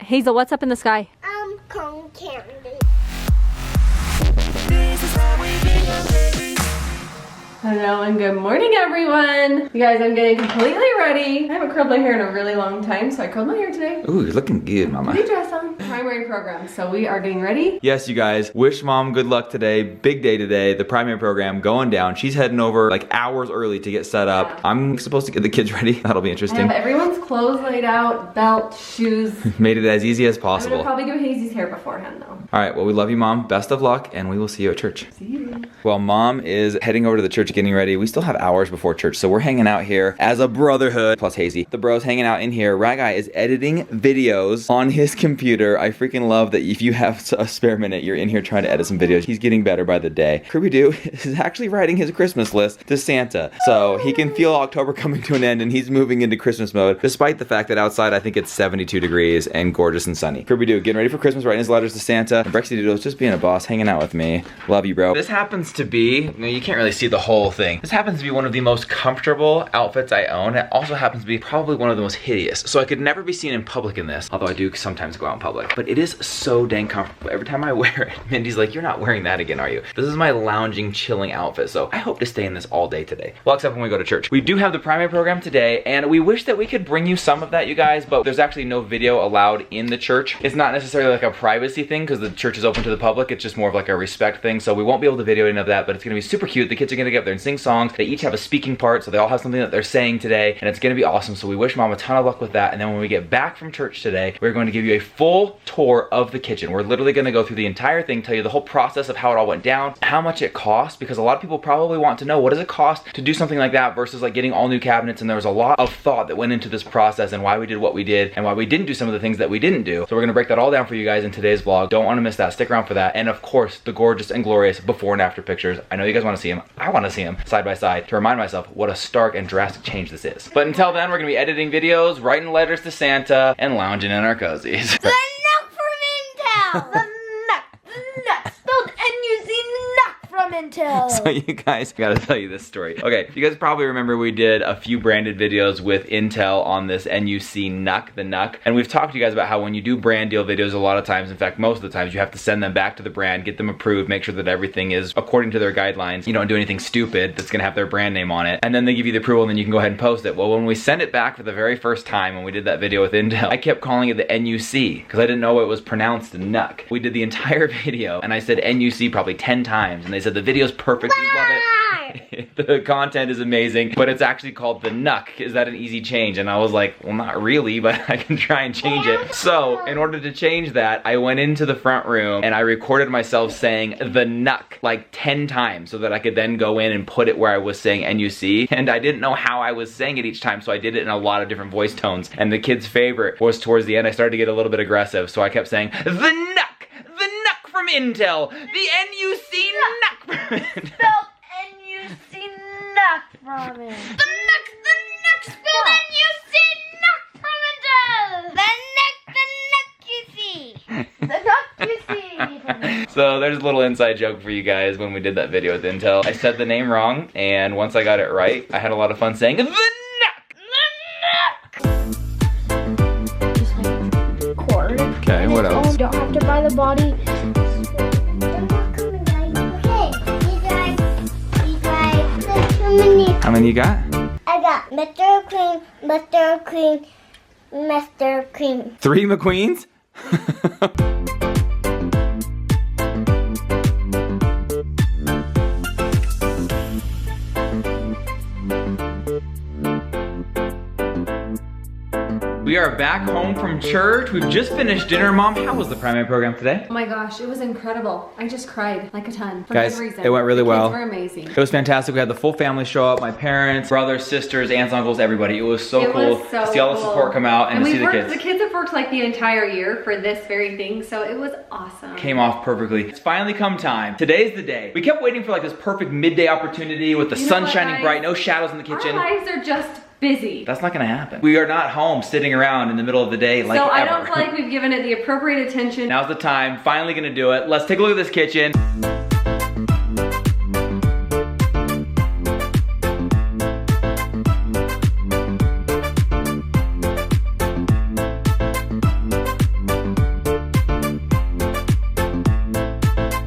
Hazel, what's up in the sky? Cone candy. Hello and good morning, everyone. You guys, I'm getting completely ready. I haven't curled my hair in a really long time, so I curled my hair today. Ooh, you're looking good, Mama. New dress on. Primary program, so we are getting ready. Yes, you guys, wish Mom good luck today. Big day today. The primary program going down. She's heading over like hours early to get set up. Yeah. I'm supposed to get the kids ready. That'll be I interesting. have everyone's clothes laid out, belt, shoes. Made it as easy as I'm possible. gonna probably do Hazy's hair beforehand, though. All right, well, we love you, Mom. Best of luck, and we will see you at church. See you. Well, Mom is heading over to the church getting ready. We still have hours before church, so we're hanging out here as a brotherhood, plus Hazy. The bros hanging out in here. Rat Guy is editing videos on his computer. I freaking love that if you have a spare minute, you're in here trying to edit some videos. He's getting better by the day. Kirby-Doo is actually writing his Christmas list to Santa, so he can feel October coming to an end, and he's moving into Christmas mode, despite the fact that outside I think it's 72 degrees and gorgeous and sunny. Kirby-Doo getting ready for Christmas, writing his letters to Santa. And Brexy Doodle is just being a boss, hanging out with me. Love you, bro. This happens to be, you can't really see the whole thing. This happens to be one of the most comfortable outfits I own. It also happens to be probably one of the most hideous. So I could never be seen in public in this, although I do sometimes go out in public. But it is so dang comfortable. Every time I wear it, Mindy's like, you're not wearing that again, are you? This is my lounging, chilling outfit. So I hope to stay in this all day today. Well, except when we go to church. We do have the primary program today, and we wish that we could bring you some of that, you guys, but there's actually no video allowed in the church. It's not necessarily like a privacy thing because the church is open to the public. It's just more of like a respect thing. So we won't be able to video any of that, but it's gonna be super cute. The kids are gonna get up there and sing songs. They each have a speaking part, so they all have something that they're saying today, and it's gonna be awesome. So we wish Mom a ton of luck with that. And then when we get back from church today, we're going to give you a full tour of the kitchen. We're literally gonna go through the entire thing, tell you the whole process of how it all went down, how much it cost, because a lot of people probably want to know what does it cost to do something like that versus like getting all new cabinets. And there was a lot of thought that went into this process and why we did what we did and why we didn't do some of the things that we didn't do. So we're gonna break that all down for you guys in today's vlog. Don't want to miss that. Stick around for that. And of course, the gorgeous and glorious before and after pictures. I know you guys want to see them. I want to see them side by side to remind myself what a stark and drastic change this is. But until then, we're gonna be editing videos, writing letters to Santa, and lounging in our cozies. The nut from Intel. The nut. Spelled N-U-Z, nut from Intel. So you guys, gotta tell you this story. Okay, you guys probably remember we did a few branded videos with Intel on this NUC NUC, the NUC. And we've talked to you guys about how when you do brand deal videos a lot of times, in fact, most of the times, you have to send them back to the brand, get them approved, make sure that everything is according to their guidelines. You don't do anything stupid that's gonna have their brand name on it. And then they give you the approval and then you can go ahead and post it. Well, when we sent it back for the very first time when we did that video with Intel, I kept calling it the NUC because I didn't know it was pronounced NUC. We did the entire video and I said NUC probably 10 times and they said the video's perfect, we love it. The content is amazing, but it's actually called the NUC. Is that an easy change? And I was like, well, not really, but I can try and change it. So in order to change that, I went into the front room and I recorded myself saying the NUC like 10 times so that I could then go in and put it where I was saying NUC. And I didn't know how I was saying it each time, so I did it in a lot of different voice tones. And the kids' favorite was towards the end, I started to get a little bit aggressive, so I kept saying, the NUC from Intel, the NUC NUC from Intel. Spelled N-U-C, nut from it. The nut spelled N-U-C, nut from Intel. The nut you see. So there's a little inside joke for you guys when we did that video with Intel. I said the name wrong, and once I got it right, I had a lot of fun saying the NUC. Cord. Okay, what else? You don't have to buy the body. How many you got? I got Mr. Cream, Mr. Cream, Mr. Cream. 3 McQueens? We are back home from church. We've just finished dinner. Mom, how was the primary program today? Oh my gosh, it was incredible. I just cried like a ton for Guys, good reason. it went really well. The kids were amazing. It was fantastic. We had the full family show up. My parents, brothers, sisters, aunts, uncles, everybody. It was so cool to see all the support come out and to see the kids. The kids have worked like the entire year for this very thing, so it was awesome. Came off perfectly. It's finally come time. Today's the day. We kept waiting for like this perfect midday opportunity with the sun shining bright, no shadows in the kitchen. Our lives are just busy. That's not gonna happen. We are not home sitting around in the middle of the day like So I ever. don't feel like we've given it the appropriate attention. Now's the time. Finally gonna do it. Let's take a look at this kitchen.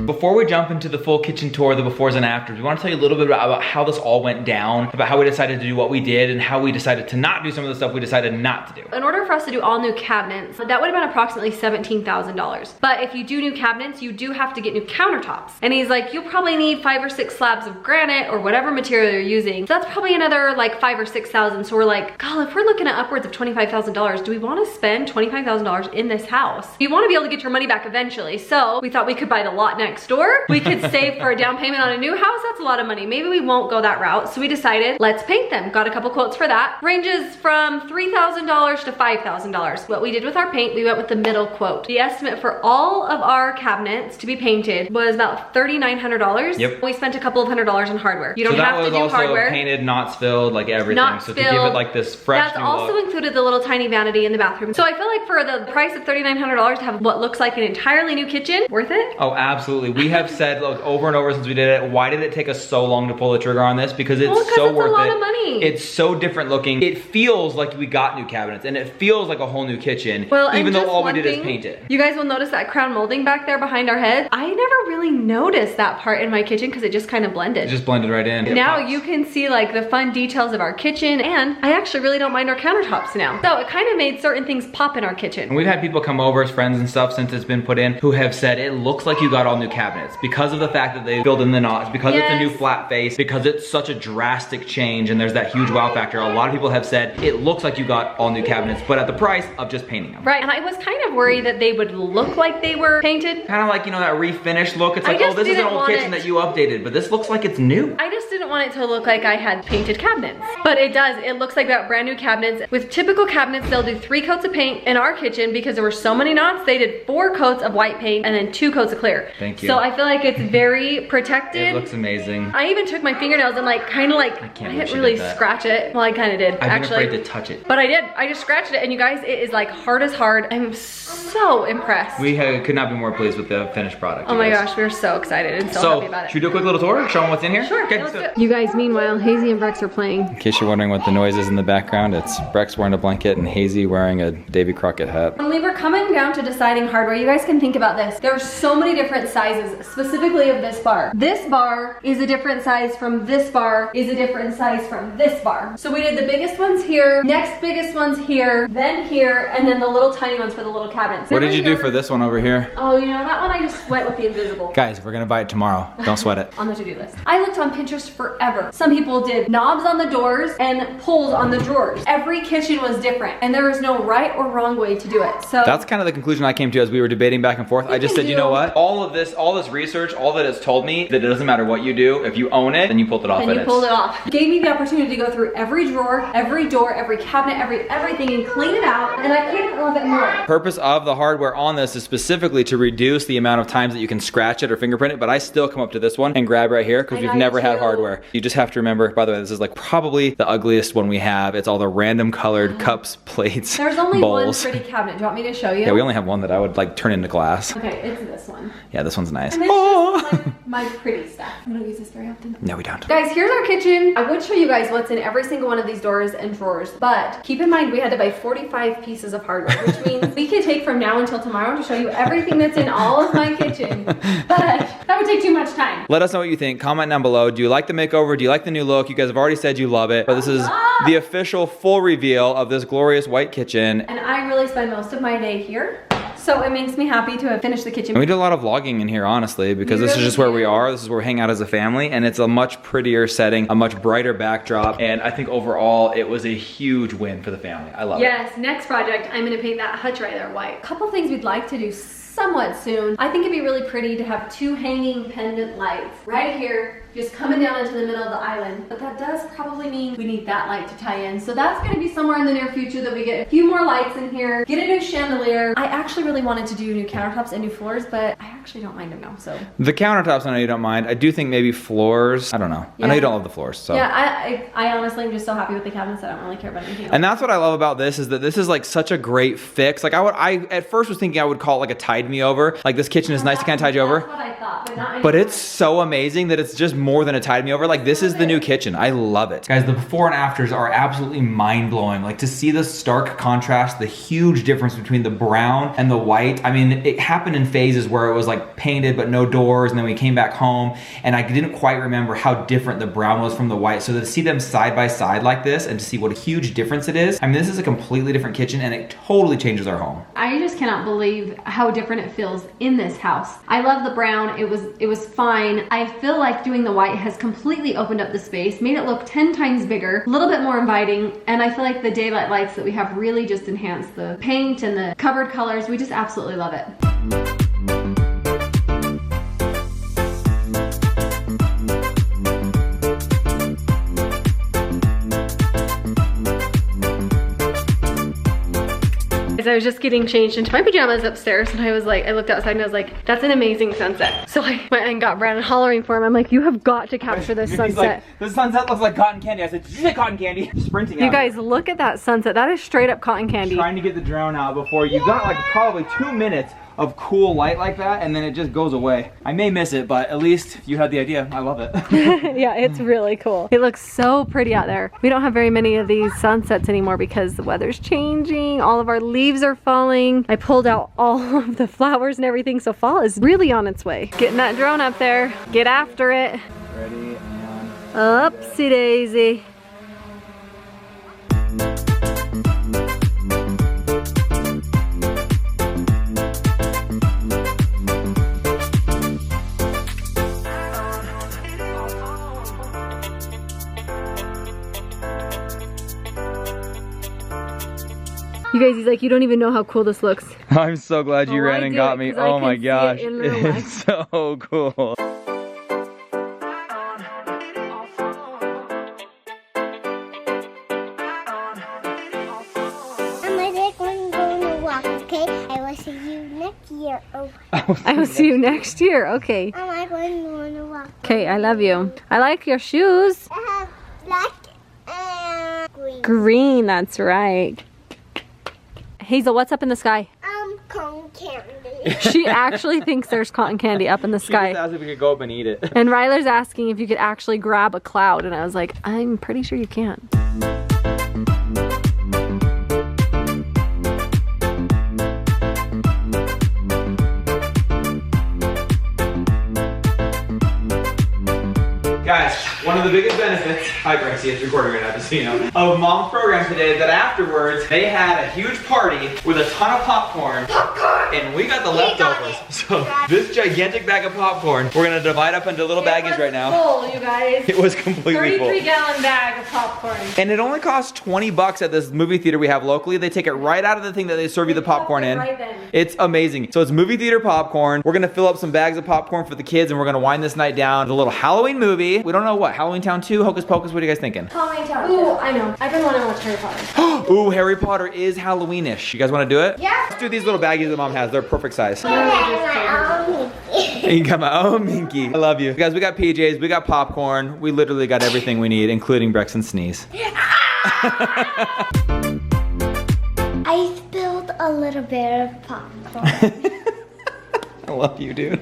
Before we jump into the full kitchen tour, the befores and afters, we want to tell you a little bit about how this all went down, about how we decided to do what we did, and how we decided to not do some of the stuff we decided not to do. In order for us to do all new cabinets, that would have been approximately $17,000. But if you do new cabinets, you do have to get new countertops. And he's like, you'll probably need 5 or 6 slabs of granite or whatever material you're using. So that's probably another like 5 or 6,000. So we're like, God, if we're looking at upwards of $25,000, do we want to spend $25,000 in this house? You want to be able to get your money back eventually. So we thought we could buy the lot next door. We could save for a down payment on a new house. That's a lot of money. Maybe we won't go that route. So we decided, let's paint them. Got a couple quotes for that. Ranges from $3,000 to $5,000. What we did with our paint, we went with the middle quote. The estimate for all of our cabinets to be painted was about $3,900. Yep. We spent a couple of $100s on hardware. You don't have to do hardware. So that was also painted, not filled, like everything. Not so filled. to give it like this fresh That's new also look. included the little tiny vanity in the bathroom. So I feel like for the price of $3,900 to have what looks like an entirely new kitchen, worth it? Oh, absolutely. We have said, look, over and over since we did it, why did it take us so long to pull the trigger on this? Because it's so worth it. It's a lot of money. It's so different looking. It feels like we got new cabinets, and it feels like a whole new kitchen, Well, even though all we one did is thing, paint it. You guys will notice that crown molding back there behind our head. I never really noticed that part in my kitchen because it just kind of blended. It just blended right in. Now you can see like the fun details of our kitchen, and I actually really don't mind our countertops now. So it kind of made certain things pop in our kitchen. And we've had people come over as friends and stuff since it's been put in who have said it looks like you got all new cabinets because of the fact that they filled in the knots, because it's a new flat face, because it's such a drastic change and there's that huge wow factor. A lot of people have said it looks like you got all new cabinets, but at the price of just painting them. Right, and I was kind of worried that they would look like they were painted. Kind of like, you know, that refinished look. It's like, oh, this is an old kitchen that you updated, but this looks like it's new. I just didn't want it to look like I had painted cabinets. But it does. It looks like that brand new cabinets. With typical cabinets, they'll do 3 coats of paint. In our kitchen, because there were so many knots, they did 4 coats of white paint and then 2 coats of clear. Thank you. So I feel like it's very protected. It looks amazing. I even took my fingernails and like kind of like, I didn't really scratch it. Well, I kind of did, I've actually. been afraid to touch it. But I did. I just scratched it, and you guys, it is like hard as hard. I'm so impressed. We could not be more pleased with the finished product. Oh my gosh, we're so excited and so happy about it. Should we do a quick little tour? Show them what's in here? Sure, Okay, let's do it. You guys, meanwhile, Hazy and Brex are playing. In case you're wondering what the noise is in the background, it's Brex wearing a blanket and Hazy wearing a Davy Crockett hat. When we were coming down to deciding hardware, you guys can think about this. There are so many different sizes, specifically of this bar. This bar is a different size from this bar, is a different size from this bar. So we did the biggest ones here, next biggest ones here, and then the little tiny ones for the little cabinets. What did you do for this one over here? Oh, you know, that one I just went with the invisible. Guys, we're gonna buy it tomorrow. Don't sweat it. On the to-do list. I looked on Pinterest forever. Some people did knobs on the doors and pulls on the drawers. Every kitchen was different, and there was no right or wrong way to do it. So that's kind of the conclusion I came to as we were debating back and forth. I just said, you know what? All this research, all that has told me that it doesn't matter what you do. If you own it, then you pulled it off. And you pulled it off. Gave me the opportunity to go through every drawer, every door, every cabinet, everything, and clean it out. And I couldn't love it more. Purpose of the hardware on this is specifically to reduce the amount of times that you can scratch it or fingerprint it, but I still come up to this one and grab right here because we've never had hardware. You just have to remember, by the way, this is like probably the ugliest one we have. It's all the random colored cups, plates, There's only bowls. one pretty cabinet. Do you want me to show you? Yeah, we only have one that I would like turn into glass. Okay, it's this one. Yeah, this one's nice. And it's just like my pretty stuff. I don't use this very often. No, we don't. Guys, here's our kitchen. I would show you guys what's in every single one of these doors and drawers, but keep in mind we had to buy 45 pieces of hardware, which means we could take from now until tomorrow to show you everything that's in all of my kitchen, but that would take too much time. Let us know what you think. Comment down below. Do you like the makeover? Do you like the new look? You guys have already said you love it, but this is the official full reveal of this glorious white kitchen. And I really spend most of my day here. So it makes me happy to have finished the kitchen. And we did a lot of vlogging in here, honestly, because this is just where we are. This is where we hang out as a family, and it's a much prettier setting, a much brighter backdrop, and I think overall it was a huge win for the family. I love it. Yes, next project, I'm gonna paint that hutch right there white. A couple things we'd like to do somewhat soon. I think it'd be really pretty to have 2 hanging pendant lights right here, just coming down into the middle of the island. But that does probably mean we need that light to tie in. So that's gonna be somewhere in the near future that we get a few more lights in here, get a new chandelier. I actually really wanted to do new countertops and new floors, but I actually don't mind them now, so. The countertops, I know you don't mind. I do think maybe floors, I don't know. Yeah. I know you don't love the floors, so. Yeah, I honestly am just so happy with the cabinets that I don't really care about anything else. And that's what I love about this, is that this is like such a great fix. Like I at first was thinking I would call it like a tide me over. Like this kitchen is nice to kind of tide you over. That's what I thought. thought, but not anymore. But it's so amazing that it's just more than a tide me over. Like, this is the new kitchen. I love it. Guys, the before and afters are absolutely mind-blowing. Like, to see the stark contrast, the huge difference between the brown and the white. I mean, it happened in phases where it was like painted but no doors, and then we came back home and I didn't quite remember how different the brown was from the white. So to see them side by side like this and to see what a huge difference it is, I mean, this is a completely different kitchen and it totally changes our home. I just cannot believe how different it feels in this house. I love the brown. It was fine. I feel like doing the white has completely opened up the space, made it look 10 times bigger, a little bit more inviting, and I feel like the daylight lights that we have really just enhanced the paint and the covered colors. We just absolutely love it. I was just getting changed into my pajamas upstairs and I looked outside and I was like, that's an amazing sunset. So I went and got Brandon hollering for him. I'm like, you have got to capture this sunset. Like, the sunset looks like cotton candy. I said, did you say cotton candy? Sprinting out. You guys, look at that sunset. That is straight up cotton candy. Trying to get the drone out before you got like probably 2 minutes of cool light like that, and then it just goes away. I may miss it, but at least you had the idea. I love it. Yeah, it's really cool. It looks so pretty out there. We don't have very many of these sunsets anymore because the weather's changing. All of our leaves are falling. I pulled out all of the flowers and everything, so fall is really on its way. Getting that drone up there. Get after it. Ready and... Oopsie daisy. You guys, he's like, you don't even know how cool this looks. I'm so glad you ran I and do, got me. 'cause I Oh my can see gosh. it in real life. It's so cool. I will see you next year. Okay. Okay, I love you. I like your shoes. Black and green. Green, that's right. Hazel, what's up in the sky? Cotton candy. She actually thinks there's cotton candy up in the She just sky. asked if we could go up and eat it. And Ryler's asking if you could actually grab a cloud, and I was like, I'm pretty sure you can't. Guys, one of the biggest benefits, hi Gracie, it's recording right now, just so you know, of Mom's program today is that afterwards, they had a huge party with a ton of popcorn, and we got the leftovers. So this gigantic bag of popcorn, we're gonna divide up into little baggies right now. Full, you guys. It was completely full. 33-gallon bag of popcorn. And it only costs 20 bucks at this movie theater we have locally. They take it right out of the thing that they serve you the popcorn in. Right then. It's amazing. So it's movie theater popcorn. We're gonna fill up some bags of popcorn for the kids, and we're gonna wind this night down with a little Halloween movie. We don't know what, Halloween Town 2, Hocus Pocus, what are you guys thinking? Halloween Town. Ooh, I know. I've been wanting to watch Harry Potter. Ooh, Harry Potter is Halloweenish. You guys wanna do it? Yeah. Let's do these little baggies that Mom has. They're perfect size. Yeah. You got my own Minky. I love you. Guys, we got PJs, we got popcorn. We literally got everything we need, including Brexton's sneeze. I spilled a little bit of popcorn. I love you, dude.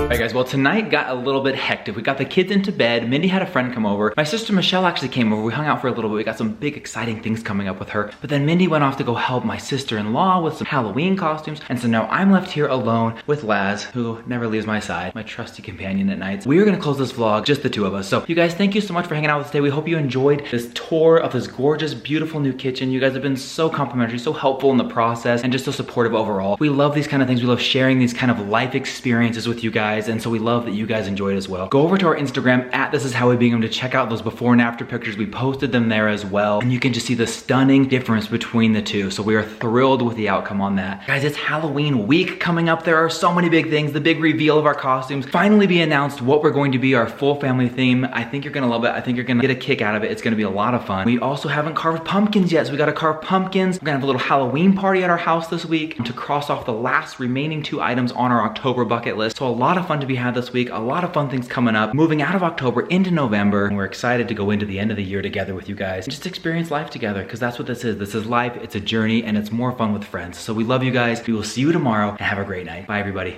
Alright guys, well tonight got a little bit hectic. We got the kids into bed. Mindy had a friend come over. My sister Michelle actually came over. We hung out for a little bit. We got some big exciting things coming up with her. But then Mindy went off to go help my sister-in-law with some Halloween costumes. And so now I'm left here alone with Laz, who never leaves my side, my trusty companion at nights. We are gonna close this vlog, just the two of us. So you guys, thank you so much for hanging out with us today. We hope you enjoyed this tour of this gorgeous, beautiful new kitchen. You guys have been so complimentary, so helpful in the process, and just so supportive overall. We love these kind of things. We love sharing these kind of life experiences with you guys. And so we love that you guys enjoyed as well. Go over to our Instagram at This Is How We Bingham to check out those before and after pictures. We posted them there as well, and you can just see the stunning difference between the two. So we are thrilled with the outcome on that. Guys, it's Halloween week coming up. There are so many big things. The big reveal of our costumes, finally be announced what we're going to be, our full family theme. I think you're gonna love it. I think you're gonna get a kick out of it. It's gonna be a lot of fun. We also haven't carved pumpkins yet, so we gotta carve pumpkins. We're gonna have a little Halloween party at our house this week to cross off the last remaining 2 items on our October bucket list. So a lot of fun to be had this week, a lot of fun things coming up, moving out of October into November, and we're excited to go into the end of the year together with you guys and just experience life together, because that's what this is. This is life, it's a journey, and it's more fun with friends. So we love you guys. We will see you tomorrow, and have a great night. Bye, everybody.